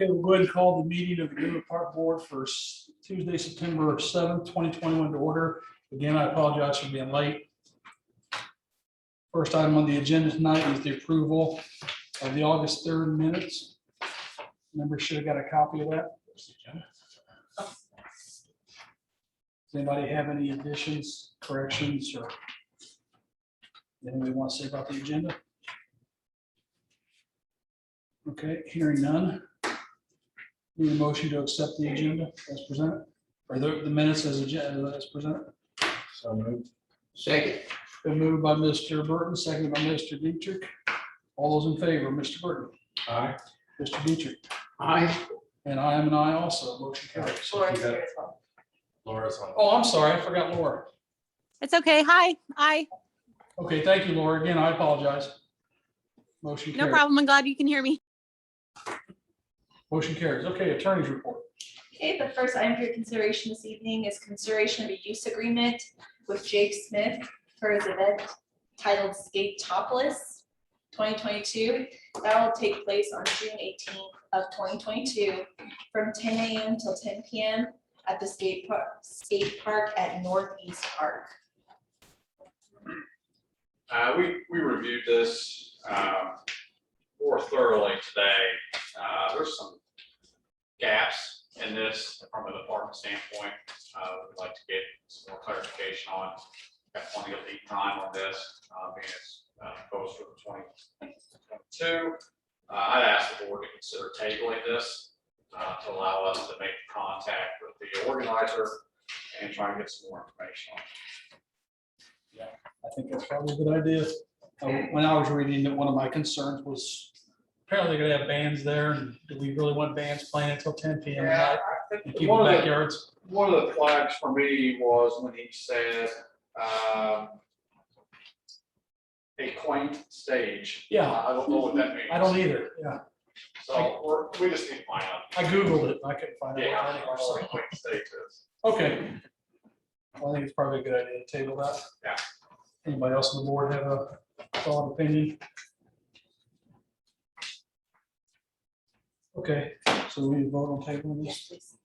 Okay, we'll go ahead and call the meeting of the Greenwood Park Board for Tuesday, September 7th, 2021 to order. Again, I apologize for being late. First item on the agenda tonight is the approval of the August 3rd minutes. Members should have got a copy of that. Does anybody have any additions, corrections, or anything we want to say about the agenda? Okay, hearing none. Need a motion to accept the agenda as presented, or the minutes as presented. So moved. Second. Been moved by Mr. Burton, seconded by Mr. Dietrich. All those in favor, Mr. Burton, Aye. Mr. Dietrich, Aye. and I am an aye also. Motion carries. Laura's here as well. Laura's on. Oh, I'm sorry, I forgot Laura. It's okay. Hi. Aye. Okay, thank you, Laura. Again, I apologize. Motion No carries. problem. I'm glad you can hear me. Motion carries. Okay, attorney's report. Okay, the first item for your consideration this evening is consideration of a use agreement with Jake Smith for his event titled Skate Topless 2022. That will take place on June 18th of 2022 from 10 a.m. till 10 p.m. at the skate park at Northeast Park. We reviewed this more thoroughly today. There's some gaps in this from a department standpoint. We'd like to get some more clarification on. Got plenty of lead time on this, being it's proposed for the 2022. I'd ask the board to consider tabling this to allow us to make contact with the organizer and try and get some more information on it. I think that's probably a good idea. When I was reading it, one of my concerns was apparently they're gonna have bands there, and do we really want bands playing until 10 p.m. at night in think people's backyards? one of the flags for me was when he said a quaint stage. Yeah. I don't know what that means. I don't either, yeah. So we just need to find out. I Googled it, I couldn't find it. Yeah, I don't know what a quaint stage is. Okay. Well, I think it's probably a good idea to table that. Yeah. Anybody else on the board have a thought, opinion? Okay, so we need to vote on tabling Yes, this. please.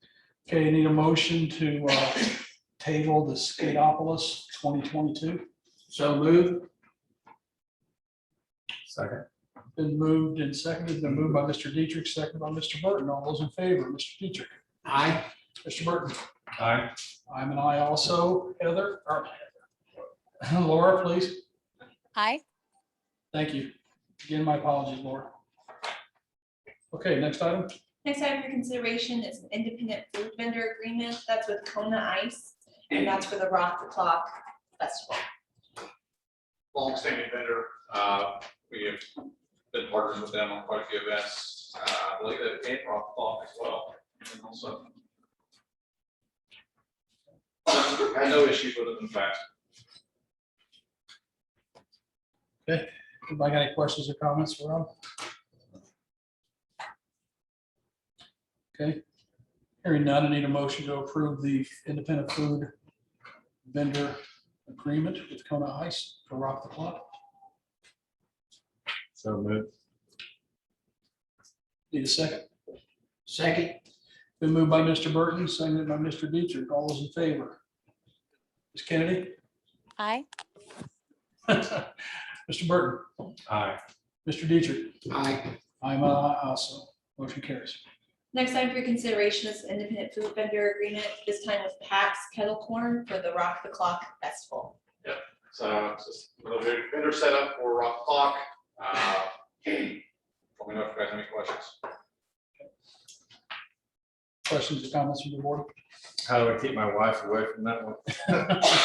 Okay, need a motion to table the Skateopolis 2022. So moved. Second. Been moved and seconded, been moved by Mr. Dietrich, seconded by Mr. Burton. All those in favor, Mr. Dietrich, Aye. Mr. Burton. Aye. I'm an aye also. Heather, or Laura, please. Aye. Thank you. Again, my apologies, Laura. Okay, next item. Next item for consideration is an independent food vendor agreement. That's with Kona Ice, and that's for the Rock the Clock Festival. Long-standing vendor. We have been partners with them on quite a few events. I believe that came from Rock as well. And also had no issues with it in fact. Anybody got any questions or comments for Rob? Okay. Hearing none, I need a motion to approve the independent food vendor agreement with Kona Ice for Rock the Clock. So moved. Need a second? Second. Been moved by Mr. Burton, seconded by Mr. Dietrich. All those in favor? Ms. Kennedy? Aye. Mr. Burton? Aye. Mr. Dietrich? Aye. I'm an aye also. Motion carries. Next item for your consideration is an independent food vendor agreement, this time with Pat's Kettle Corn for the Rock the Clock Festival. So it's just another vendor setup for Rock the Clock. Let me know if you guys have any questions. Questions or comments from the board? How do I keep my wife away from that one?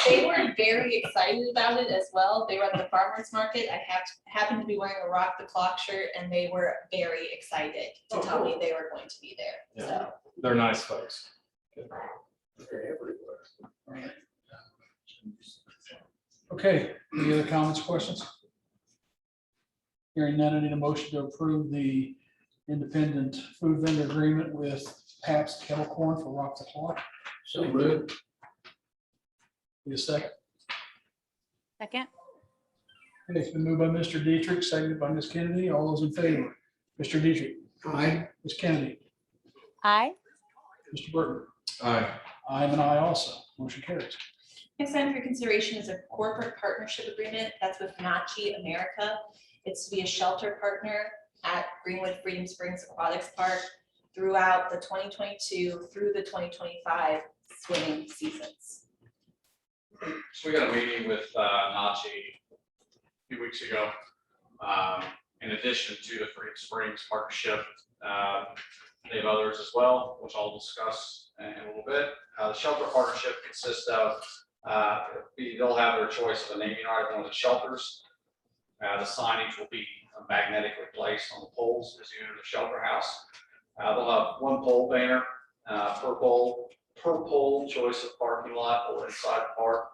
They were very excited about it as well. They were at the farmer's market. I happened to be wearing a Rock the Clock shirt, and they were very excited to tell me they were going to be there. Yeah. So They're nice folks. Okay, any other comments, questions? Hearing none, I need a motion to approve the independent food vendor agreement with Pat's Kettle Corn for Rock the Clock. So moved. Need a second? Second. Okay, it's been moved by Mr. Dietrich, seconded by Ms. Kennedy. All those in favor? Mr. Dietrich, Aye. Ms. Kennedy, Aye. Mr. Burton. Aye. I am an aye also. Motion carries. Next item for consideration is a corporate partnership agreement. That's with Nachi America. It's to be a shelter partner at Greenwood Freedom Springs Aquatics Park throughout the 2022 through the 2025 swimming seasons. So we got a meeting with Nachi a few weeks ago. In addition to the Freedom Springs partnership, they have others as well, which I'll discuss in a little bit. The shelter partnership consists of, they'll have their choice of a naming right of one of the shelters. The signage will be magnetically placed on the poles as you enter the shelter house. They'll have one pole banner per pole, choice of parking lot or inside the park,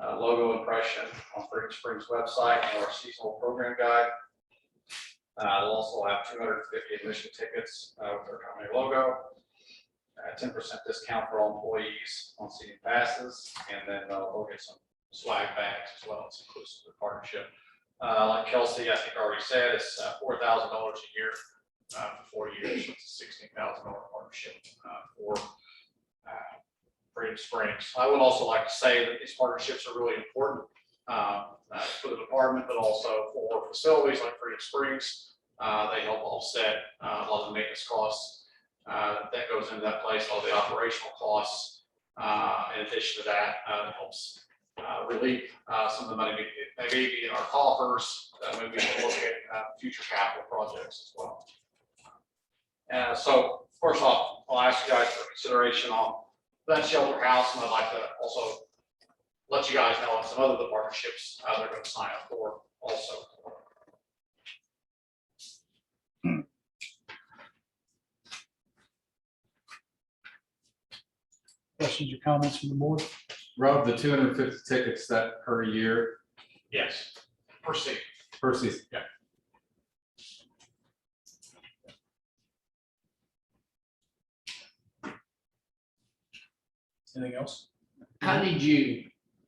logo impression on Freedom Springs website and our seasonal program guide. They'll also have 250 admission tickets with their company logo, 10% discount for all employees on seating passes, and then they'll get some swag bags as well. It's inclusive of the partnership. Like Kelsey, I think already said, it's $4,000 a year for 4 years. So it's a $16,000 partnership for Freedom Springs. I would also like to say that these partnerships are really important for the department, but also for facilities like Freedom Springs. They help offset a lot of the maintenance costs that goes into that place, all the operational costs. In addition to that, it helps relieve some of the money that may be in our coffers. Maybe we can look at future capital projects as well. So first off, I'll ask you guys for consideration on that shelter house, and I'd like to also let you guys know on some other partnerships they're going to sign up for also. Questions or comments from the board? Rob, the 250 tickets that per year, Yes, proceed. per season. Yeah. Anything else? How did you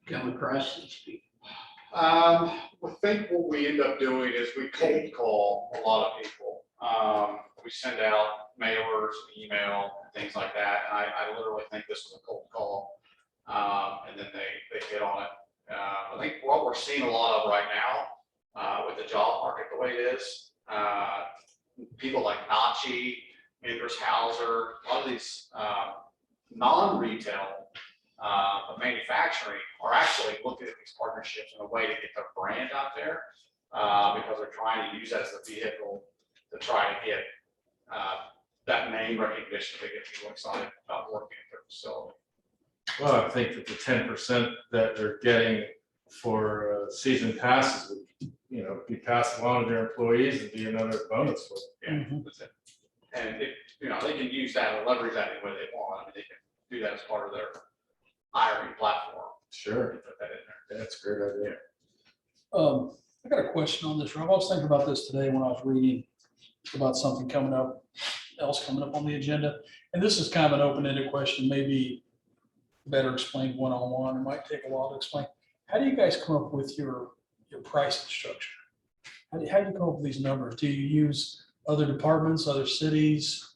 come across these people? I think what we end up doing is we cold call a lot of people. We send out mailers, email, things like that. And I literally think this was a cold call. And then they hit on it. I think what we're seeing a lot of right now with the job market the way it is, people like Nachi, Indris Hauser, a lot of these non-retail but manufacturing are actually looking at these partnerships in a way to get their brand out there because they're trying to use that as a vehicle to try to get that name recognition to get people excited about working at their facility. Well, I think that the 10% that they're getting for season passes would, be passed along to their employees and be another bonus for them. Mhm. That's it. And they can use that or leverage that any way they want. I mean, they can do that as part of their hiring platform. Sure, Put that in there. that's a great idea. I got a question on this, Rob. I was thinking about this today when I was reading about something coming up on the agenda. And this is kind of an open-ended question, maybe better explained one-on-one. It might take a while to explain. How do you guys come up with your pricing structure? How do you come up with these numbers? Do you use other departments, other cities?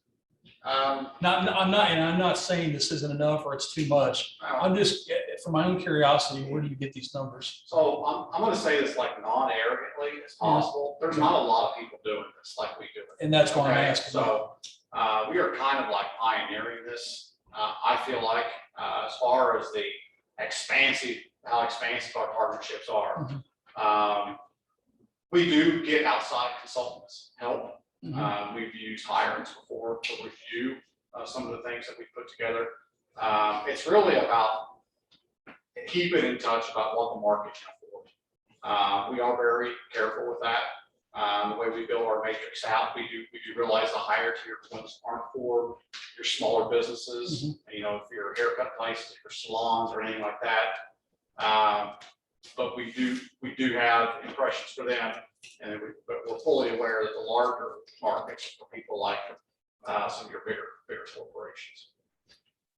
I'm not saying this isn't enough or it's too much. I'm just, for my own curiosity, where do you get these numbers? So I'm going to say this like non-arrogantly as possible. There's not a lot of people doing this like we do it. And that's why I'm Okay, asking. so we are kind of like pioneering this. I feel like as far as how expansive our partnerships are, we do get outside consultants help. We've used hirings before to review some of the things that we put together. It's really about keeping in touch about what the market can afford. We are very careful with that. The way we build our matrix out, we do realize the higher tier ones aren't for your smaller businesses. If you're haircut places, your salons or anything like that. But we do have impressions for them, but we're fully aware that the larger markets for people like some of your bigger corporations.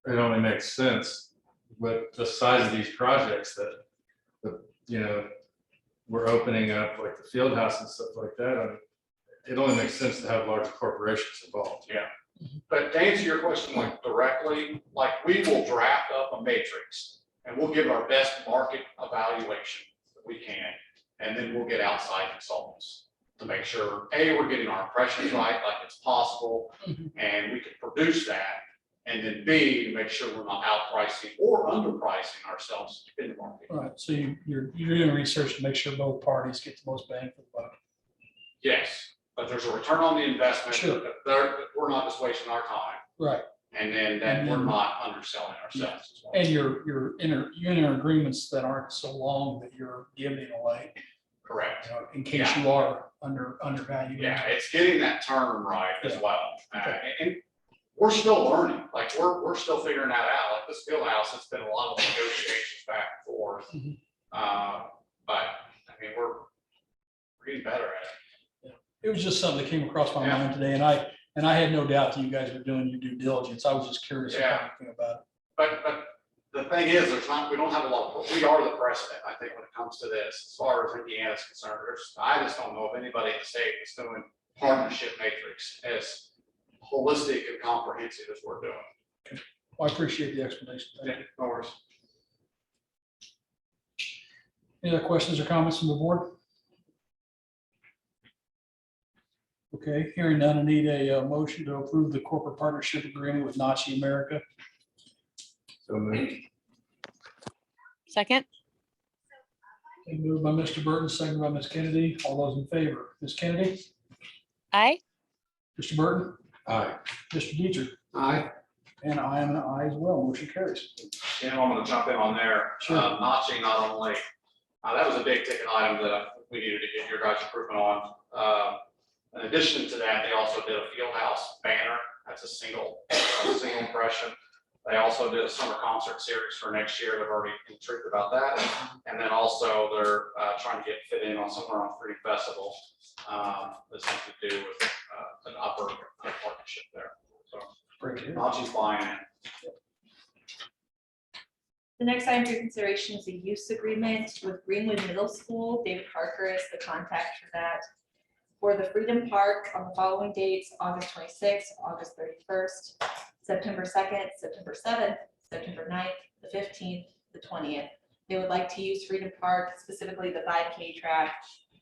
It only makes sense with the size of these projects that we're opening up like the field house and stuff like that. I mean, it only makes sense to have large corporations involved. Yeah. But to answer your question like directly, like we will draft up a matrix and we'll give our best market evaluation that we can. And then we'll get outside consultants to make sure, A, we're getting our impressions right, like it's possible, and we can produce that. And then B, to make sure we're not outpricing or underpricing ourselves in the market. All right, so you're doing research to make sure both parties get the most bang for the buck. Yes, but there's a return on the investment. Sure. We're not just wasting our time. Right, And then that we're not underselling ourselves as well. and you're in agreements that aren't so long that you're giving away, Correct. you know, in case you are undervalued. Yeah, it's getting that term right as Yeah. well. Okay. And we're still learning, like we're still figuring that out. Like this field house, it's been a lot of negotiations back and forth. Mhm. But I mean, we're getting better at it. It was just something that came across my Yeah. mind today, and I had no doubt that you guys were doing your due diligence. I was just curious Yeah. about But the thing is, we don't have a lot, we are the precedent, I think, when it comes to this, as far as Indiana's concerned. I just don't know of anybody in the state that's doing partnership matrix as holistic and comprehensive as we're doing. it. Well, I appreciate the explanation. Thank you. No worries. Any other questions or comments from the board? Okay, hearing none, I need a motion to approve the corporate partnership agreement with Nachi America. So moved. Second. Moved by Mr. Burton, seconded by Ms. Kennedy. All those in favor? Ms. Kennedy? Aye. Mr. Burton? Aye. Mr. Dietrich? Aye. And I am an aye as well. Motion carries. And I'm gonna jump in on there. Sure. Notching not only, that was a big ticket item that we needed to get your guys' improvement on. In addition to that, they also did a field house banner. That's a single impression. They also did a summer concert series for next year. They've already been truth about that. And then also they're trying to get fit in on somewhere on Freedom Festival. That's something to do with an upper partnership there. So Great to hear. Notching's buying it. The next item for consideration is a use agreement with Greenwood Middle School. David Parker is the contact for that. For the Freedom Park on the following dates: August 26th, August 31st, September 2nd, September 7th, September 9th, the 15th, the 20th. They would like to use Freedom Park, specifically the 5K track,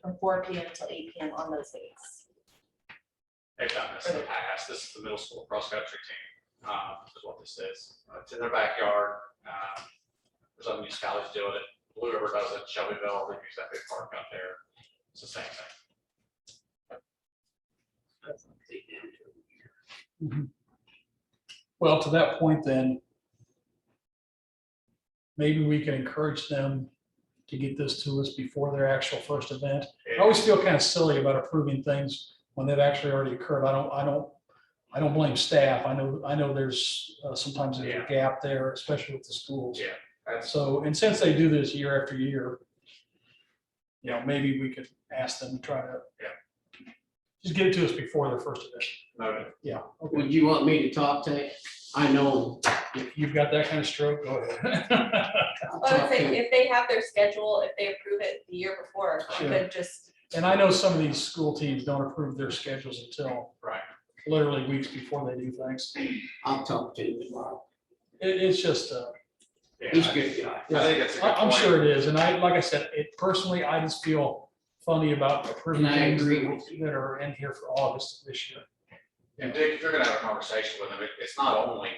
from 4 p.m. till 8 p.m. on those dates. They've done this in the past. This is the middle school cross-country team, is what this is. It's in their backyard. There's other municipalities doing it. Blue River does it, Shelbyville, they use that big park out there. It's the same thing. Mhm. Well, to that point then, maybe we can encourage them to get this to us before their actual first event. I always feel kind of silly about approving things when they've actually already occurred. I don't blame staff. I know there's sometimes there's a gap there, especially with the schools. Yeah, that's, So, and since they do this year after year, you know, maybe we could ask them to try to just get it to us before their first event. noted. Yeah. Okay. Would you want me to talk to, I know. If you've got that kind of stroke, go ahead. I'll I would talk say to- if they have their schedule, if they approve it the year before, you Sure. could just, And I know some of these school teams don't approve their schedules until Right. literally weeks before they do things. I'll talk to him tomorrow. It's just, Yeah, He's a I good guy. think it's a good I'm point. sure it is. And like I said, personally, I just feel funny about approving And I things agree with you. that are in here for August this year. And Dick, if you're gonna have a conversation with them, it's not only,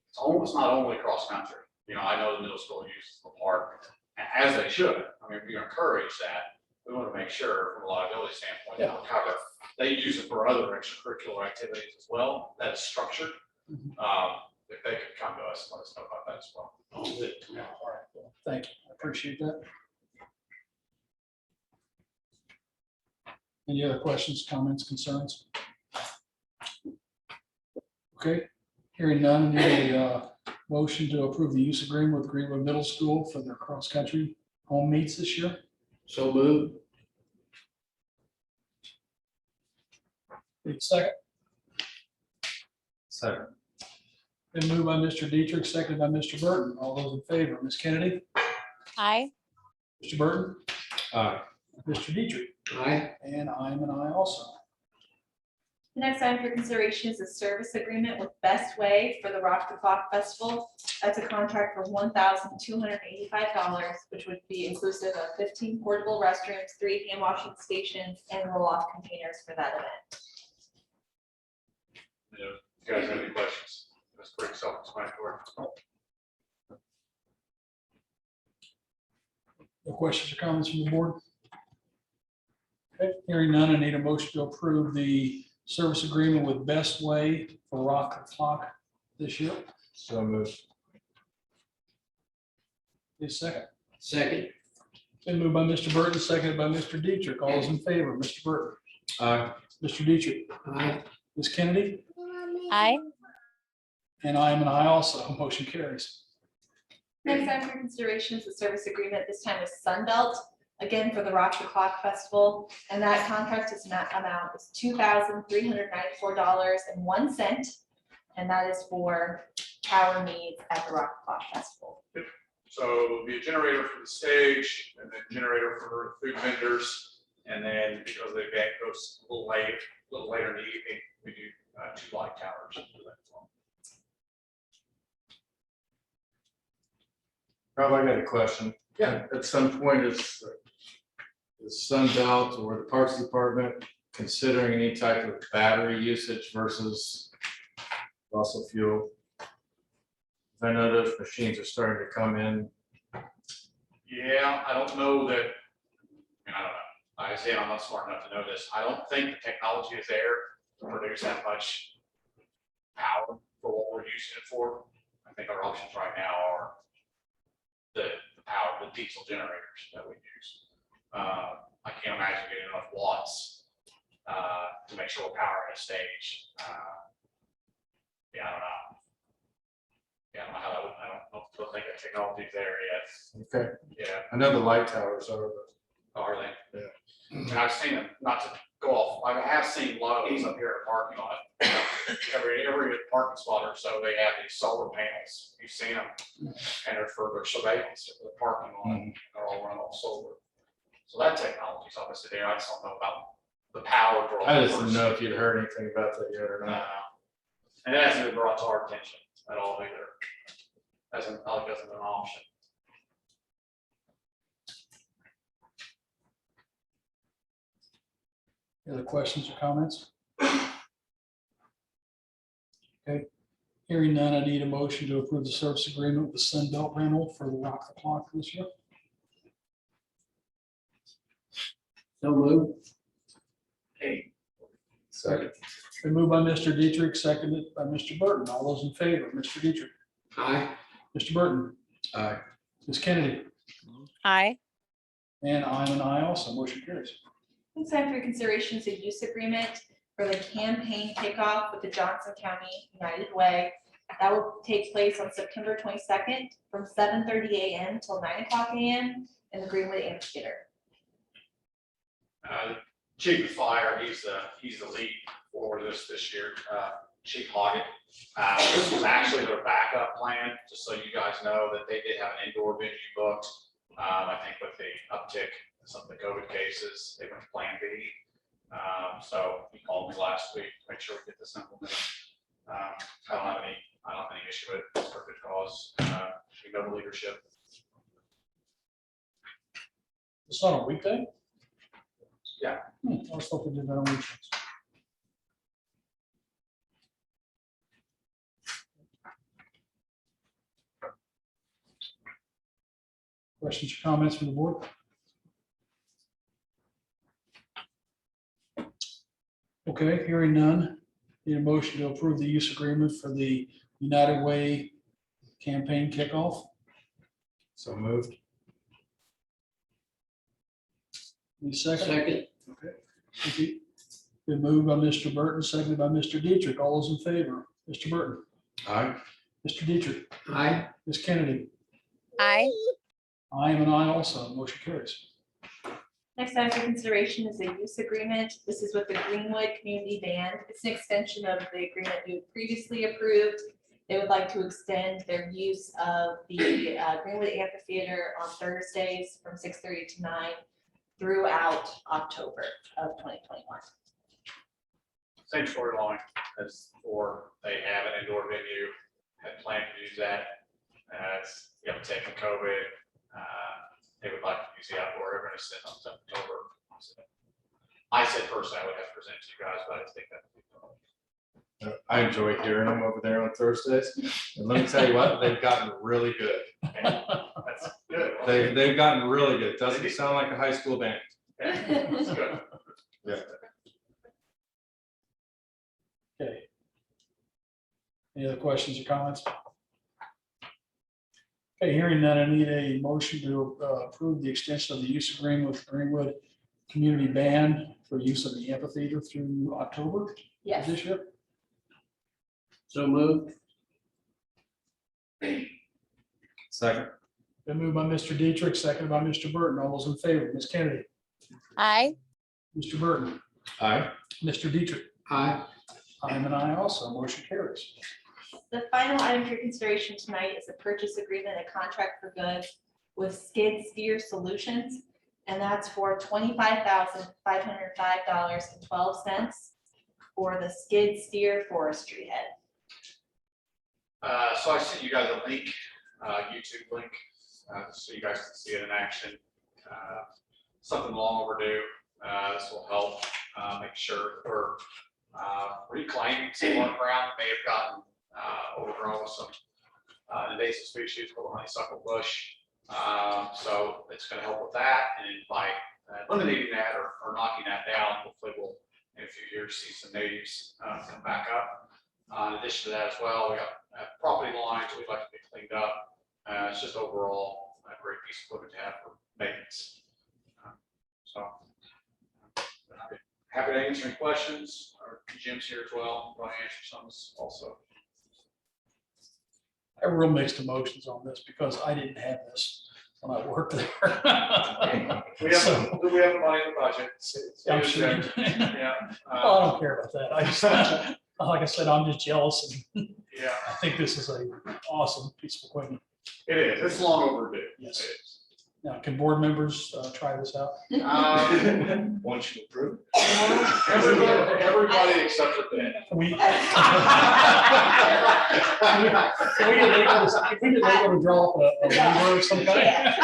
it's almost not only cross-country. You know, I know the middle school uses the park, as they should. I mean, we encourage that. We want to make sure from a liability standpoint, that we'll cover, they use it for other extracurricular activities as well, that is structured. Mhm. If they could come to us, let us know about that as well. I'll do it Yeah, tomorrow. all right. Well, thank you. I appreciate that. Any other questions, comments, concerns? Okay, hearing none, need a motion to approve the use agreement with Greenwood Middle School for their cross-country home meets this year. So move. Need a second. Second. Been moved by Mr. Dietrich, seconded by Mr. Burton. All those in favor, Ms. Kennedy, Aye. Mr. Burton, Aye. Mr. Dietrich, Aye. and I am an aye also. The next item for consideration is a service agreement with Best Way for the Rock the Clock Festival. That's a contract for $1,285, which would be inclusive of 15 portable restrooms, 3 hand washing stations, and roll-off containers for that event. You guys have any questions? That's pretty self-explanatory. No questions or comments from the board? Okay, hearing none, I need a motion to approve the service agreement with Best Way for Rock the Clock this year. So moved. Need a second. Second. Been moved by Mr. Burton, seconded by Mr. Dietrich. All those in favor, Mr. Burton, Aye. Mr. Dietrich, Aye. Ms. Kennedy, Aye. and I am an aye also. Motion carries. Next item for consideration is the service agreement, this time with Sunbelt, again for the Rock the Clock Festival. And that contract is amount is $2,394.01. And that is for power needs at the Rock the Clock Festival. So it'll be a generator for the stage and then generator for food vendors. And then because the event goes a little later in the evening, we do 2 light towers. for that as well. Rob, I got a question. Yeah. At some point, is Sunbelt or the Parks Department considering any type of battery usage versus fossil fuel? I know those machines are starting to come in. Yeah, I don't know that, I don't know. Like I said, I'm not smart enough to know this. I don't think the technology is there to produce that much power for what we're using it for. I think our options right now are the power, the diesel generators that we use. I can't imagine getting enough watts to make sure we're powering a stage. Yeah, I don't know. Yeah, I don't know how that would, I don't think that technology's there yet. Okay, Yeah. I know the light towers are, but Are they? Yeah. And I've seen them, not to go off, I have seen Lowe's up here at the parking lot. Every parking spot or so, they have these solar panels. You've seen them. And they're for their surveillance of the parking lot. They're all run off solar. So that technology's obviously there. I just don't know about the power. draw. I just didn't know if you'd heard anything about that yet or No. not. And it hasn't been brought to our attention at all either. Hasn't, like, hasn't been an option. Any other questions or comments? Okay, hearing none, I need a motion to approve the service agreement with Sunbelt Rental for the Rock the Clock this year. So moved. Hey, Second. Been moved by Mr. Dietrich, seconded by Mr. Burton. All those in favor, Mr. Dietrich, Aye. Mr. Burton, Aye. Ms. Kennedy, Aye. and I'm an aye also. Motion carries. Next item for consideration is a use agreement for the campaign kickoff with the Johnson County United Way. That will take place on September 22nd from 7:30 a.m. till 9 o'clock a.m. in the Greenwood Amphitheater. Chief of Fire, he's the lead for this year, Chief Hoggett. This was actually their backup plan, just so you guys know that they did have an indoor venue booked. I think with the uptick in some of the COVID cases, they went to Plan B. So he called me last week to make sure we get this implemented. I don't have any issue with it. It's for good cause. We know the leadership. It's not a weekday? Yeah. I was hoping to do that on weekends. Questions or comments from the board? Okay, hearing none, need a motion to approve the use agreement for the United Way campaign kickoff. So moved. Need a second? Second. Okay. Thank you. Been moved by Mr. Burton, seconded by Mr. Dietrich. All those in favor, Mr. Burton, Aye. Mr. Dietrich, Aye. Ms. Kennedy, Aye. I am an aye also. Motion carries. Next item for consideration is a use agreement. This is with the Greenwood Community Band. It's an extension of the agreement we previously approved. They would like to extend their use of the Greenwood Amphitheater on Thursdays from 6:30 to 9 throughout October of 2021. same storyline as before. They have an indoor venue, had planned to use that. It's, you know, taking COVID. They would like to use the outdoor event in October. So I said personally, I would have to present to you guys, but I think that would be fun. I enjoy hearing them over there on Thursdays. And let me tell you what, they've gotten really good. That's good. They've gotten really good. Doesn't sound like a high school band. Yeah, that's good. Yeah. Okay. Any other questions or comments? Okay, hearing none, I need a motion to approve the extension of the use agreement with Greenwood Community Band for use of the amphitheater through October of Yes. this year. So moved. Second. Been moved by Mr. Dietrich, seconded by Mr. Burton. All those in favor, Ms. Kennedy, Aye. Mr. Burton, Aye. Mr. Dietrich. Aye. I am an aye also. Motion carries. The final item for consideration tonight is a purchase agreement, a contract for goods with Skid Steer Solutions. And that's for $25,505.12 for the Skid Steer Forestry Head. So I sent you guys a link, YouTube link, so you guys can see it in action. Something long overdue. This will help make sure we're reclaiming some more ground that may have gotten overgrown with some invasive species called the honeysuckle bush. So it's going to help with that, and by eliminating that or knocking that down, hopefully we'll in a few years see some natives come back up. In addition to that as well, we got property lines we'd like to be cleaned up. It's just overall a great piece of equipment to have for maintenance. So happy to answer any questions. Our Jim's here as well. Want to answer some also. I have real mixed emotions on this because I didn't have this when I worked there. We have, So- we have the money in the budget. I'm sure. Yeah. Oh, I don't care about that. I just, like I said, I'm just jealous, and Yeah, I think this is a awesome piece of equipment. it is. It's long overdue. Yes. It is. Now, can board members try this out? Once you approve. Everybody except for Ben. Can we? Can we get legal to draw up a number of some kind?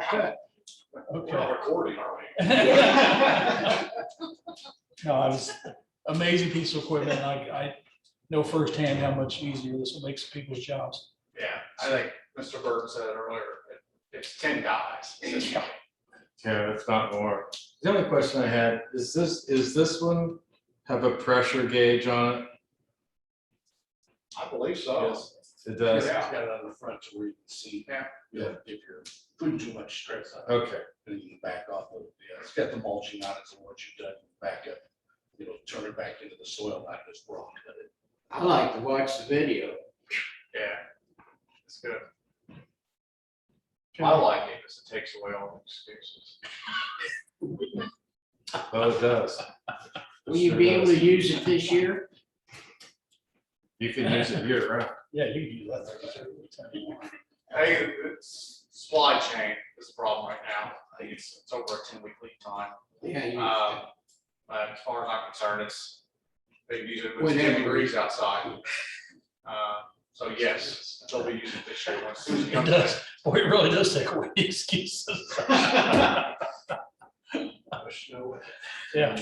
We're Okay. not recording, are we? No, I was amazing piece of equipment. I know firsthand how much easier this will make some people's jobs. Yeah, I think Mr. Bird said earlier, it's 10 guys. Yeah. Yeah, if not more. The only question I had is this one have a pressure gauge on it? I believe so. It does. Yeah. Got it on the front to where you can see. Yeah. Yeah, if you're putting too much stress on it, Okay. then you can back off of it. Yeah, it's got the mulching on it, so once you're done, back up, turn it back into the soil, not just rock it. I like to watch the video. Yeah, it's good. I like it because it takes away all the excuses. Well, it does. Will you be able to use it this year? You can use it year round. Yeah, you can do that. Hey, it's supply chain is the problem right now. I think it's over a 10-week lead time. Yeah. But as far as I'm concerned, they use it with Whenever. 10 degrees outside. So yes, they'll be using it this year once Susie It comes does. back. Boy, it really does take away the excuses. Yeah.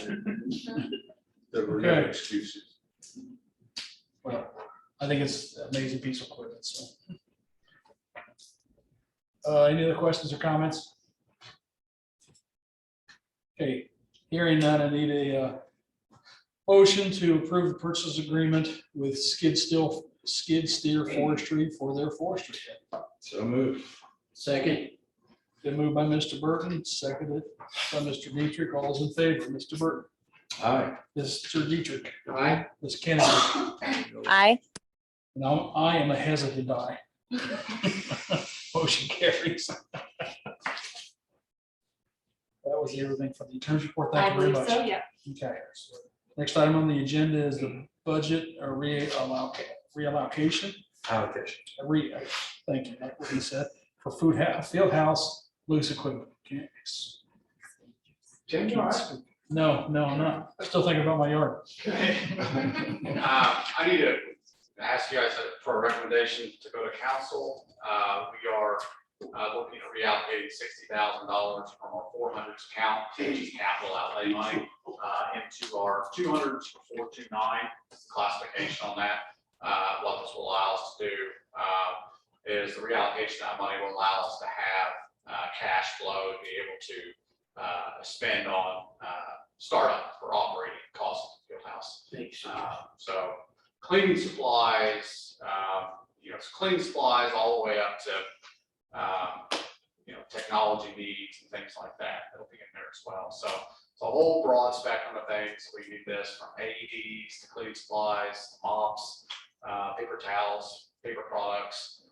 There were no Okay. excuses. Well, I think it's an amazing piece of equipment, so. Any other questions or comments? Okay, hearing none, I need a motion to approve the purchase agreement with Skid Steer Forestry for their forestry. So moved. Second. Been moved by Mr. Burton, seconded by Mr. Dietrich. All those in favor, Mr. Burton, Aye. Mr. Dietrich, Aye. Ms. Kennedy. Aye. Now, I am a hesitant aye. Motion carries. That was everything for the attorney's report. Thank I you very believe much. so, yeah. Okay. Next item on the agenda is the budget or reallocation. Allocation. Thank you, that's what he said, for field house loose equipment. Okay. No, I'm not. Still thinking about my yard. I need to ask you guys for a recommendation to go to council. We are looking at reallocating $60,000 from our 400s account, which is capital outlay money, into our 200s for 429 classification on that. What this will allow us to do is the reallocation of that money will allow us to have cash flow to be able to spend on startup for operating costs of the field house. Makes sense. So cleaning supplies, it's cleaning supplies all the way up to, technology needs and things like that. That'll be in there as well. So it's a whole broad spectrum of things. We need this from AEDs to cleaning supplies, mops, paper towels, paper products.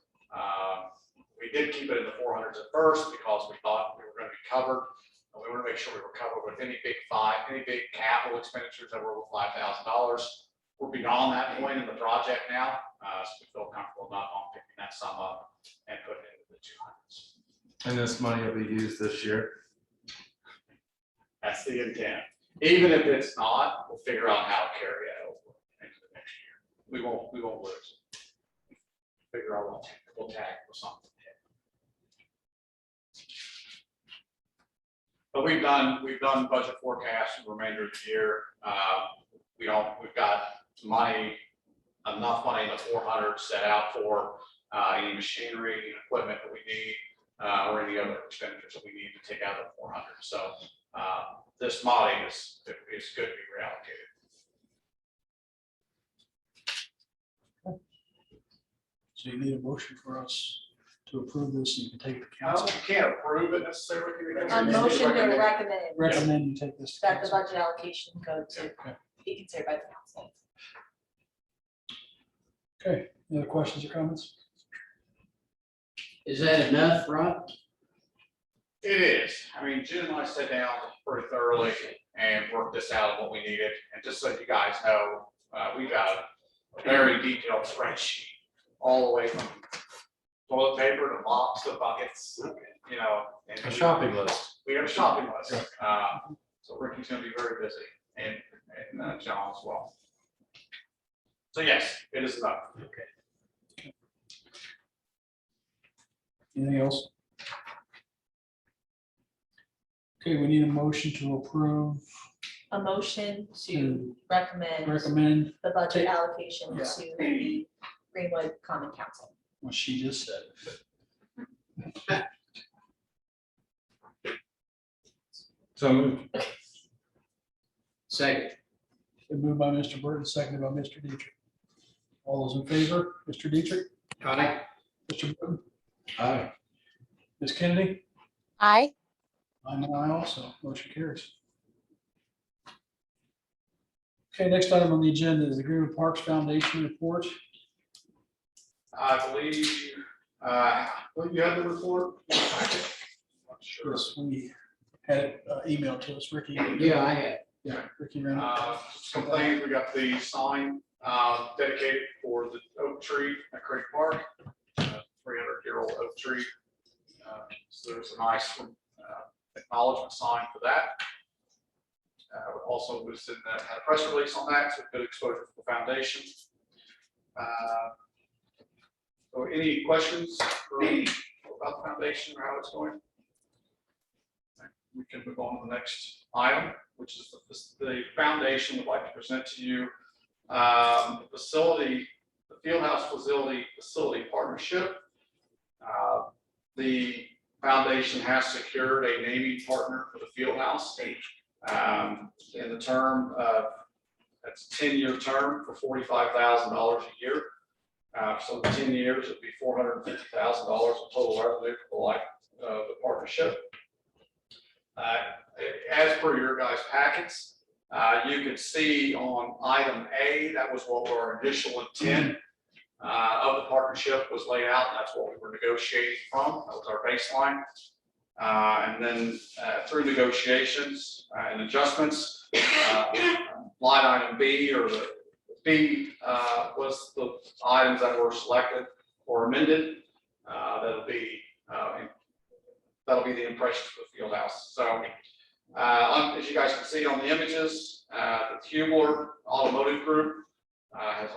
We did keep it in the 400s at first because we thought we were going to be covered. We want to make sure we were covered with any big capital expenditures that were over $5,000. We're beyond that point in the project now, so we feel comfortable not on picking that sum up and putting it into the 200s. And this money will be used this year. That's the intent. Even if it's not, we'll figure out how to carry it over into the next year. We won't lose it. Figure out we'll tag or something. But we've done budget forecasts for the remainder of the year. We've got enough money in the 400 set out for any machinery and equipment that we need, or any other expenditures that we need to take out of the 400. So this money is good to be reallocated. So you need a motion for us to approve this, and you can take it to I council. can't approve it necessarily. A motion to recommend Recommend you take this. to that the council. budget allocation go to Okay. be considered by the council. Okay, any other questions or comments? Is that enough, Rod? It is. I mean, Jim and I sat down pretty thoroughly and worked this out of what we needed. And just so you guys know, we've got a very detailed spreadsheet all the way from toilet paper to mops to buckets, and A shopping list. we have a shopping list. So Ricky's gonna be very busy and John as well. So yes, it is enough. Anything else? Okay, we need a motion to approve, A motion to to recommend recommend the budget allocation Yeah. to the Greenwood Common Council. what she just said. So moved. Second. Been moved by Mr. Burton, seconded by Mr. Dietrich. All those in favor, Mr. Dietrich, Aye. Mr. Burton, Aye. Ms. Kennedy? Aye. I'm an aye also, motion carries. Okay, next item on the agenda is the Greenwood Parks Foundation report. I believe, you have the report? Not sure. Yes, we had it emailed to us, Ricky. Yeah, I had. Yeah, Ricky ran it. Some things, we got the sign dedicated for the oak tree at Creek Park, 300-year-old oak tree. So there's a nice acknowledgement sign for that. Also was in that, had a press release on that, so good exposure for the foundation. So any questions about the foundation or how it's going? We can move on to the next item, which is the foundation would like to present to you the Fieldhouse Facility Partnership. The foundation has secured a naming partner for the Fieldhouse in the term of, that's a 10-year term for $45,000 a year. So 10 years, it'd be $450,000 in total revenue for the life of the partnership. As per your guys' packets, you can see on item A, that was what our initial intent of the partnership was laid out. And that's what we were negotiating from. That was our baseline. And then through negotiations and adjustments, line item B, or the B was the items that were selected or amended. That'll be the impressions for the field house. So As you guys can see on the images, the Hubler Automotive Group has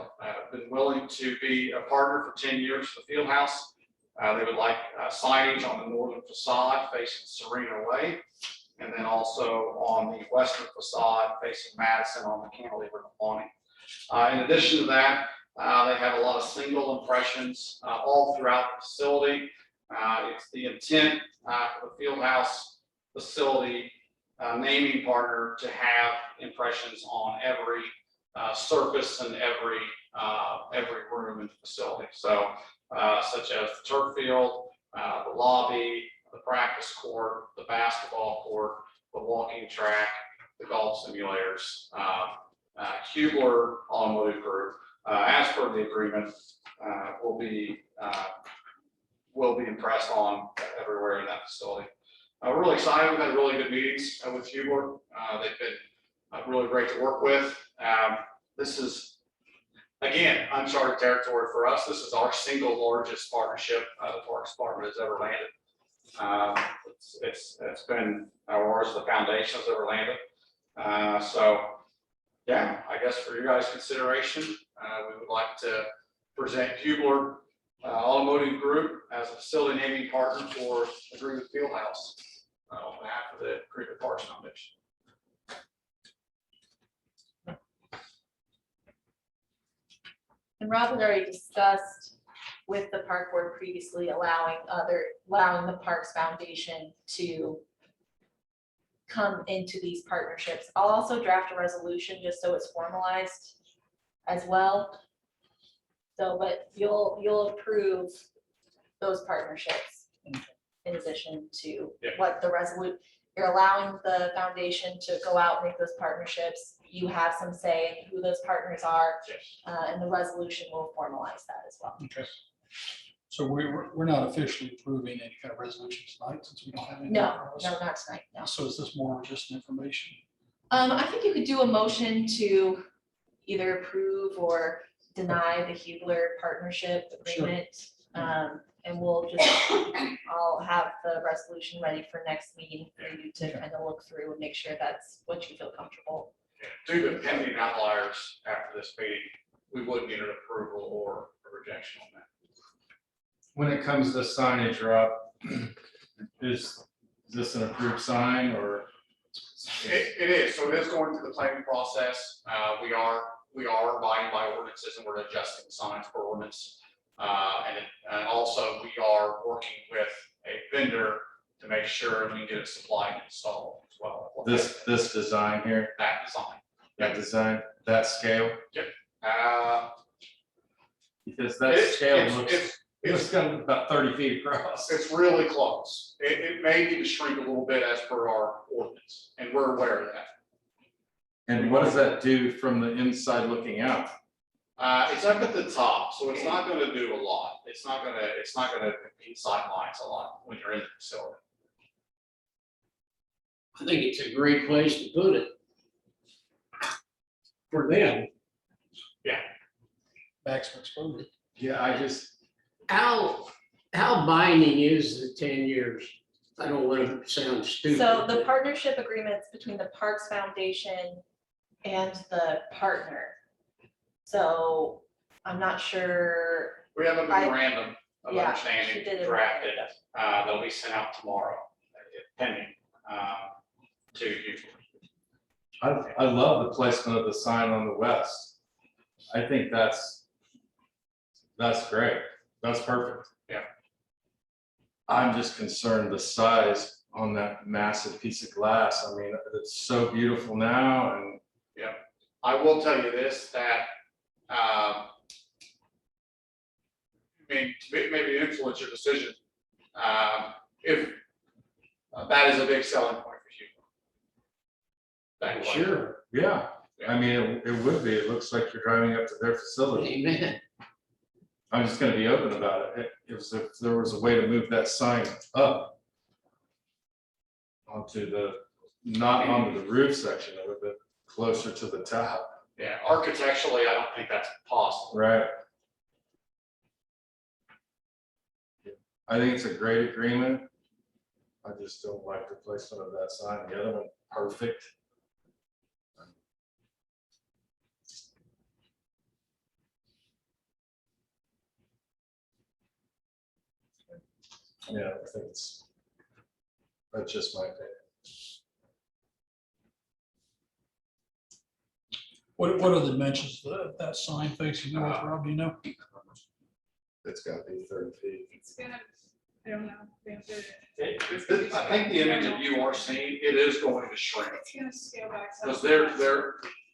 been willing to be a partner for 10 years for the field house. They would like signage on the northern facade facing Serena Way, and then also on the western facade facing Madison on the cantilever awning. In addition to that, they have a lot of single impressions all throughout the facility. It's the intent for the field house facility naming partner to have impressions on every surface and every room in the facility. So such as the turf field, the lobby, the practice court, the basketball court, the walking track, the golf simulators. Hubler Automotive Group, as per the agreement, will be impressed on everywhere in that facility. We're really excited. We've had really good meetings with Hubler. They've been really great to work with. This is, again, uncharted territory for us. This is our single largest partnership the Parks Department has ever landed. It's been ours, the foundation has ever landed. So, yeah, I guess for your guys' consideration, we would like to present Hubler Automotive Group as a facility naming partner for the Greenwood Fieldhouse on behalf of the Greenwood Parks Foundation. And Rob had already discussed with the park board previously allowing the Parks Foundation to come into these partnerships. I'll also draft a resolution just so it's formalized as well. So, but you'll approve those partnerships in addition to what the you're allowing the foundation to go out and make those partnerships. You have some say in who those partners are, and the resolution will formalize that as well. Okay. So we're not officially approving any kind of resolution tonight since we don't have any. No, not tonight, no. So is this more just information? I think you could do a motion to either approve or deny the Hubler partnership agreement. And I'll have the resolution ready for next meeting for you to kind of look through and make sure that's what you feel comfortable. Due to pending outliers after this meeting, we would need an approval or a rejection on that. When it comes to Signage Drop, is this an approved sign or? It is, so it is going through the planning process. We are abiding by ordinances and we're adjusting the signs for ordinance. And also we are working with a vendor to make sure we can get it supplied and installed as well. This design here, That design. that scale, because that scale looks kind of about 30 feet across. It's really close. It may need to shrink a little bit as per our ordinance, and we're aware of that. And what does that do from the inside looking out? It's up at the top, so it's not going to do a lot. It's not going to compete sight lines a lot when you're in the facility. I think it's a great place to put it. For them. Maximum exposure. Yeah, I just, How binding is the 10 years? I don't want to sound stupid. So the partnership agreements between the Parks Foundation and the partner. So I'm not sure. We have a memorandum of Yeah, understanding she did it. drafted. That'll be sent out tomorrow, pending to you. I love the placement of the sign on the west. I think that's great. That's perfect. Yeah. I'm just concerned the size on that massive piece of glass. I mean, it's so beautiful now, and I will tell you this, that maybe influence your decision. If that is a big selling point for you. That way. Sure, yeah. I mean, it would be. It looks like you're driving up to their facility. amen. I'm just going to be open about it. If there was a way to move that sign up onto not onto the roof section of it, but closer to the top. Yeah, architecturally, I don't think that's possible. Right. I think it's a great agreement. I just don't like the placement of that sign. The other one, perfect. Yeah, I think that's just my opinion. What are the dimensions of that sign facing north, Rob, do you know? It's gotta be 30 feet. It's gonna, I don't know. I think the image that you are seeing, it is going to shrink. It's gonna scale back. some. Because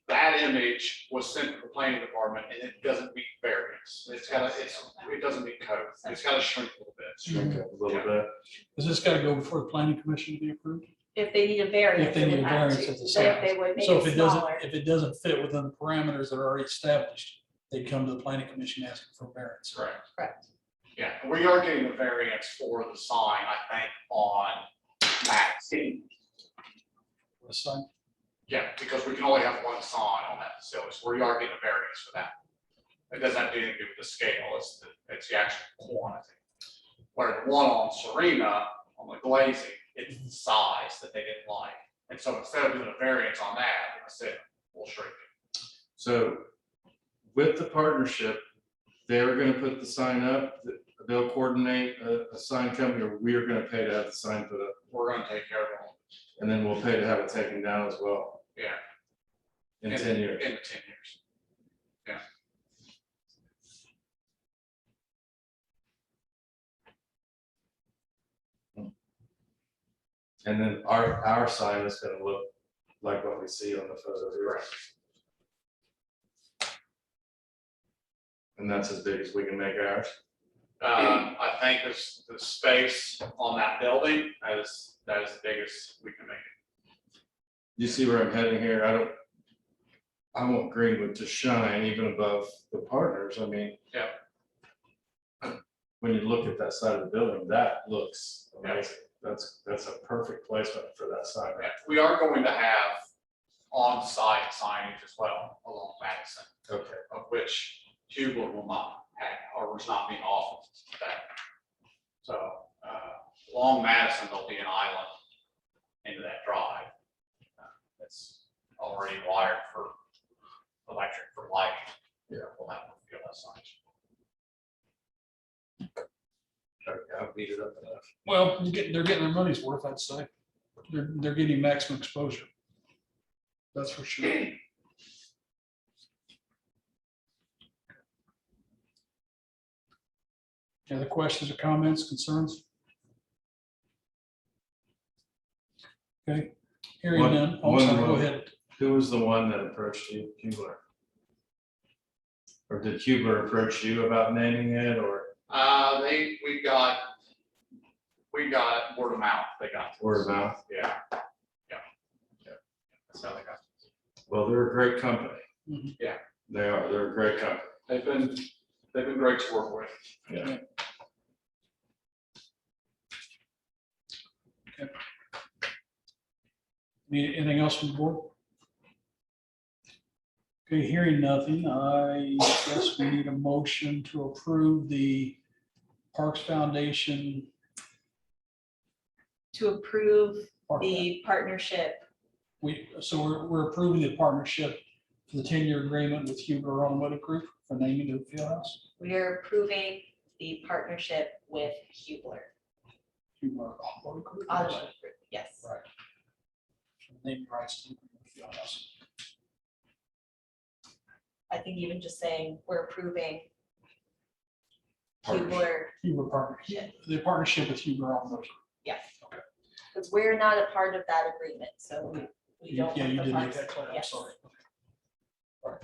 that image was sent to the planning department and it doesn't meet variance. It doesn't meet code. It's gotta shrink a little bit. Shrink it a little bit. Does this gotta go before the planning commission to be approved? If they need a variance. If they need a variance of the size. They would make So it if it doesn't, smaller. if it doesn't fit within the parameters that are already established, they come to the planning commission asking for variance. Correct. Correct. Yeah, we are getting the variance for the sign, I think, on Madison. The sign, Yeah, because we can only have one sign on that facility, so we are getting a variance for that. It doesn't have anything to do with the scale, it's the actual quantity. Where the one on Serena, on the glazing, it's the size that they didn't like. And so instead of doing a variance on that, I said, we'll shrink it. So with the partnership, they're gonna put the sign up, they'll coordinate a sign company, or we're gonna pay to have the sign put up, We're gonna take care of it, and then we'll pay to have it taken down as well yeah, in 10 years. in the 10 years. And then our sign is gonna look like what we see on the photo here. And that's as big as we can make ours. I think the space on that building, that is the biggest we can make it. You see where I'm heading here? I want Greenwood to shine even above the partners. I mean. Yeah. When you look at that side of the building, that looks amazing. That's a perfect placement for that sign. Yeah, we are going to have on-site signage as well along Madison, Okay. of which Hubler will not have, or was not being offered that. So, along Madison, there'll be an island into that drive. It's already wired for electric, for lighting. Yeah. We'll have to feel that signage. I've beat it up enough. well, they're getting their money's worth, I'd say. They're getting maximum exposure. That's for sure. Any other questions or comments, concerns? Okay, hearing One- none. Oh, one sorry, go more. ahead. Who was the one that approached you, Hubler? Or did Hubler approach you about naming it, or We got word of mouth, they got. to us. word of mouth? Yeah. That's how they got. to us. Well, they're a great company. Mhm. Yeah. They are. They're a great company. They've been great to work with. Yeah. Anything else from the board? Okay, hearing nothing, I guess we need a motion to approve the Parks Foundation. To approve Park- the partnership. We're approving the partnership for the 10-year agreement with Huber Automotive Group for naming the field house. We are approving the partnership with Hubler. Huber Automotive Group. Automotive Group, yes. Right. Naming rights to the field house. I think even just saying we're approving Partnership. Hubler, Huber partnership, the partnership with Huber Automotive. yes. Because we're not a part of that agreement, so we don't. Yeah, want you the did make funds. that clear, I'm Yes. sorry. All right.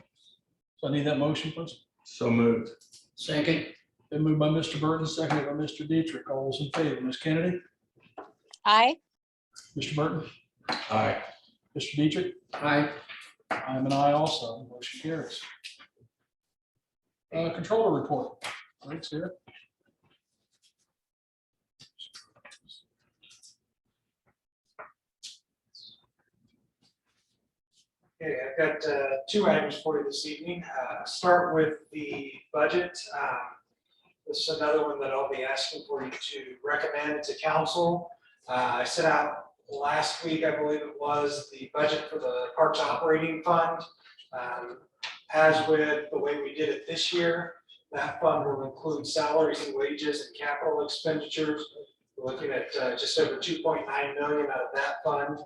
So I need that motion, please. So moved. Second, Been moved by Mr. Burton, seconded by Mr. Dietrich. All those in favor, Ms. Kennedy, Aye. Mr. Burton, Aye. Mr. Dietrich, aye. I'm an aye also. Motion carries. Controller report. Thanks, here. Okay, I've got two items for you this evening. Start with the budget. This is another one that I'll be asking for you to recommend to council. I sent out last week, I believe it was, the budget for the Parks Operating Fund. As with the way we did it this year, that fund will include salaries and wages and capital expenditures. We're looking at just over 2.9 million out of that fund.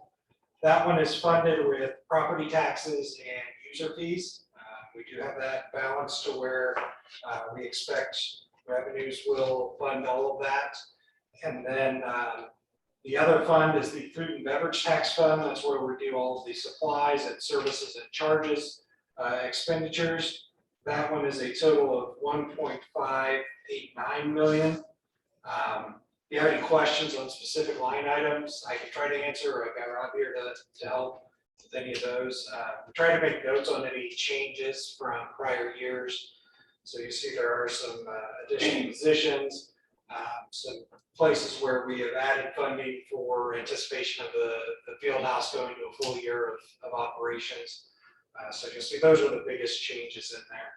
That one is funded with property taxes and user fees. We do have that balance to where we expect revenues will fund all of that. And then the other fund is the food and beverage tax fund. That's where we do all of the supplies and services and charges expenditures. That one is a total of 1.589 million. If you have any questions on specific line items, I can try to answer. I've got Rob here to help with any of those. We try to make notes on any changes from prior years. So you see there are some additional positions, some places where we have added funding for anticipation of the field house going to a full year of operations. So you'll see those are the biggest changes in there.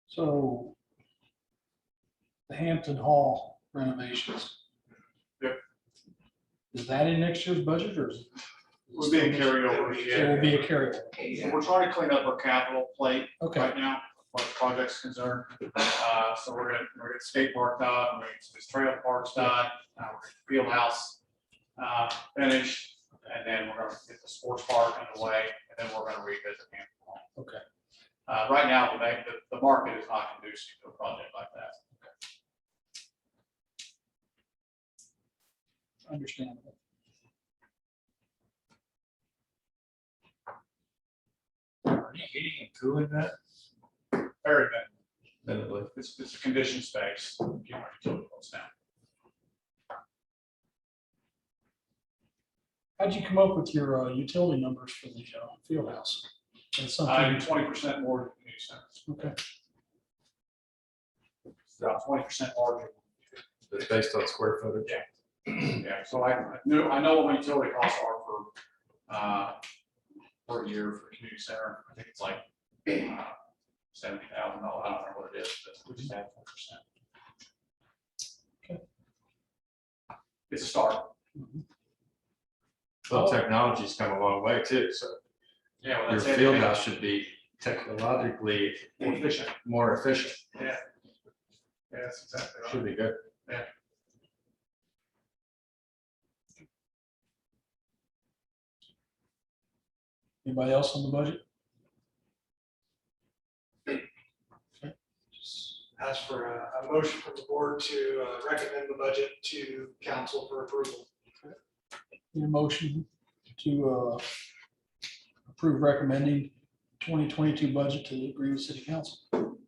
So the Hampton Hall renovations. Yep. Is that in next year's budget or is it? We're being carried over. It will be a carryover. So we're trying to clean up our capital plate Okay, right now, as far as projects concerned. So we're gonna get Skatepark done, we're gonna get Ies Trail parks done, we're gonna get Field House finished, and then we're gonna get the sports park underway, and then we're gonna revisit Hampton Hall. okay. Right now, the market is not conducive to a project like that. Understandable. Are you heating and cooling that? Very good. Minutely. It's a conditioned space. Keep our utility bills down. How'd you come up with your utility numbers for the field house? That's something. 20% more than community centers. Okay, About 20% larger. It's based on square footage. Yeah, so I know what my utility costs are per year for community center. I think it's like $70,000. I don't remember what it is, but we just have 4%. Okay. It's a start. Well, technology's come a long way too, so Yeah, well, your that's field it. house should be technologically More efficient. more efficient. Yeah. Yeah, that's exactly right. Should be good. anybody else on the budget? Ask for a motion from the board to recommend the budget to council for approval. Need a motion to approve recommending 2022 budget to the Greenwood City Council.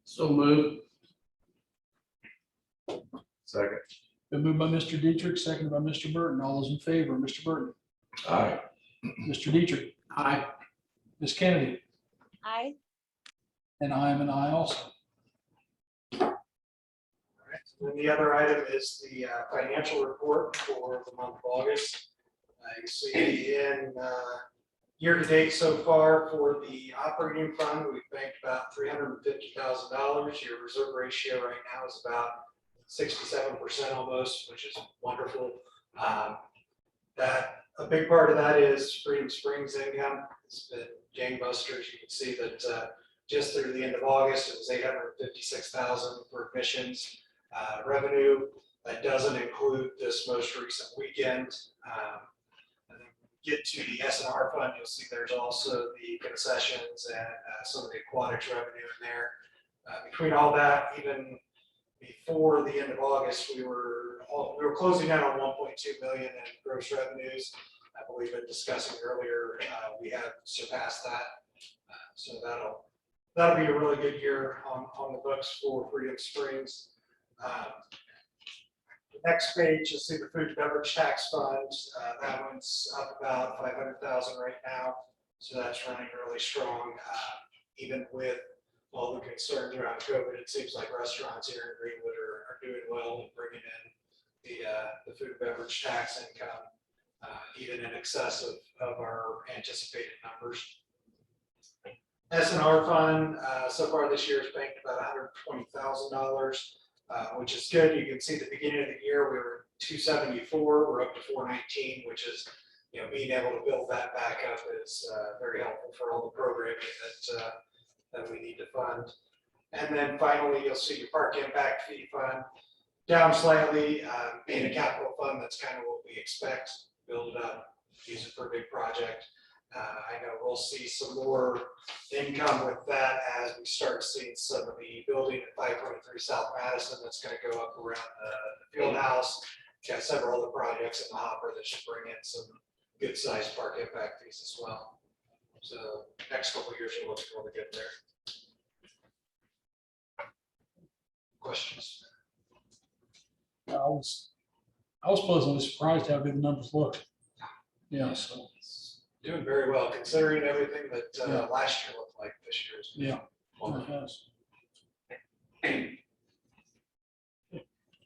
So move. Second. Been moved by Mr. Dietrich, seconded by Mr. Burton. All those in favor, Mr. Burton, Aye. Mr. Dietrich, Aye. Ms. Kennedy, Aye. and I am an aye also. And the other item is the financial report for the month of August. You see in year-to-date so far for the operating fund, we've banked about $350,000. Your reserve ratio right now is about 67% almost, which is wonderful. That a big part of that is Freedom Springs income. It's been gangbusters. You can see that just through the end of August, it was $856,000 for admissions. Revenue. That doesn't include this most recent weekend. And then get to the S&R fund, you'll see there's also the concessions and some of the aquatics revenue in there. Between all that, even before the end of August, we were closing out on 1.2 million in gross revenues. I believe in discussing earlier, we have surpassed that. So that'll be a really good year on the books for Freedom Springs. The next page, you'll see the food and beverage tax fund. That one's up about 500,000 right now. So that's running really strong. Even with all the concerns around COVID, it seems like restaurants here in Greenwood are doing well and bringing in the food and beverage tax income, even in excess of our anticipated numbers. S&R fund, so far this year has banked about $120,000, which is good. You can see at the beginning of the year, we were 274, we're up to 419, which is, being able to build that back up is very helpful for all the programming that we need to fund. And then finally, you'll see your park impact fee fund down slightly, being a capital fund, that's kind of what we expect, build it up, use it for a big project. I know we'll see some more income with that as we start seeing some of the building at 523 South Madison that's going to go up around the field house. Got several other projects in the hopper that should bring in some good sized park impact fees as well. So next couple of years are looking really good there. Questions? I was pleasantly surprised how good the numbers looked. Yeah, so, Doing very well considering everything that Yeah. last year looked like this year's. yeah. It has.